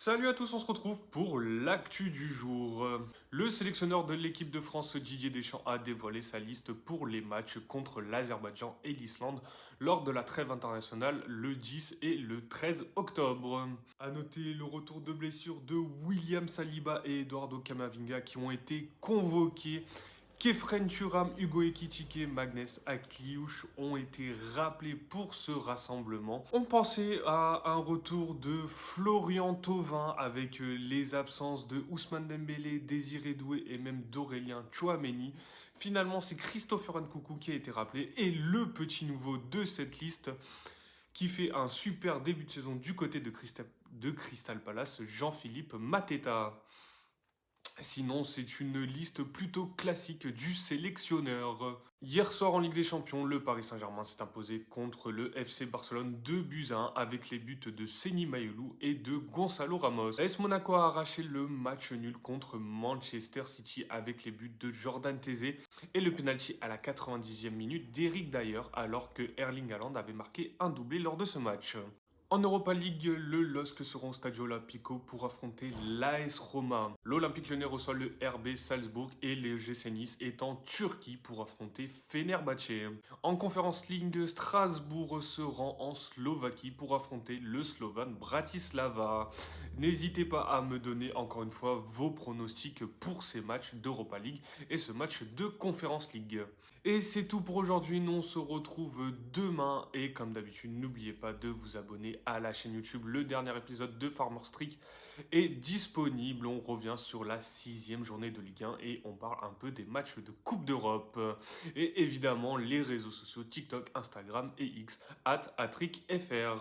Salut à tous, on se retrouve pour l'actu du jour. Le sélectionneur de l'équipe de France, Didier Deschamps, a dévoilé sa liste pour les matchs contre l'Azerbaïdjan et l'Islande lors de la trêve internationale le 10 et le 13 octobre. À noter le retour de blessure de William Saliba et Eduardo Camavinga qui ont été convoqués. Kefren Turam, Hugo Ekitike, Magnus Akliouche ont été rappelés pour ce rassemblement. On pensait à un retour de Florian Thauvin avec les absences de Ousmane Dembélé, Désiré Doué et même d'Aurélien Tchouameni. Finalement, c'est Christopher Nkunku qui a été rappelé et le petit nouveau de cette liste qui fait un super début de saison du côté de Crystal Palace, Jean-Philippe Mateta. Sinon, c'est une liste plutôt classique du sélectionneur. Hier soir en Ligue des Champions, le Paris Saint-Germain s'est imposé contre le FC Barcelone 2-1 avec les buts de Seny Mayolou et de Gonzalo Ramos. AS Monaco a arraché le match nul contre Manchester City avec les buts de Jordan Tézé et le penalty à la 90e minute d'Eric Dyer alors que Erling Haaland avait marqué un doublé lors de ce match. En Europa League, le LOSC sera au Stadio Olimpico pour affronter l'AS Roma. L'Olympique Lyonnais reçoit le RB Salzbourg et le GC Nice est en Turquie pour affronter Fenerbahçe. En Conference League, Strasbourg se rend en Slovaquie pour affronter le Slovan Bratislava. N'hésitez pas à me donner encore une fois vos pronostics pour ces matchs d'Europa League et ce match de Conference League. Et c'est tout pour aujourd'hui, nous on se retrouve demain et comme d'habitude n'oubliez pas de vous abonner à la chaîne YouTube. Le dernier épisode de Farmer Streak est disponible. On revient sur la 6e journée de Ligue 1 et on parle un peu des matchs de Coupe d'Europe. Et évidemment les réseaux sociaux TikTok, Instagram et X @atricfr.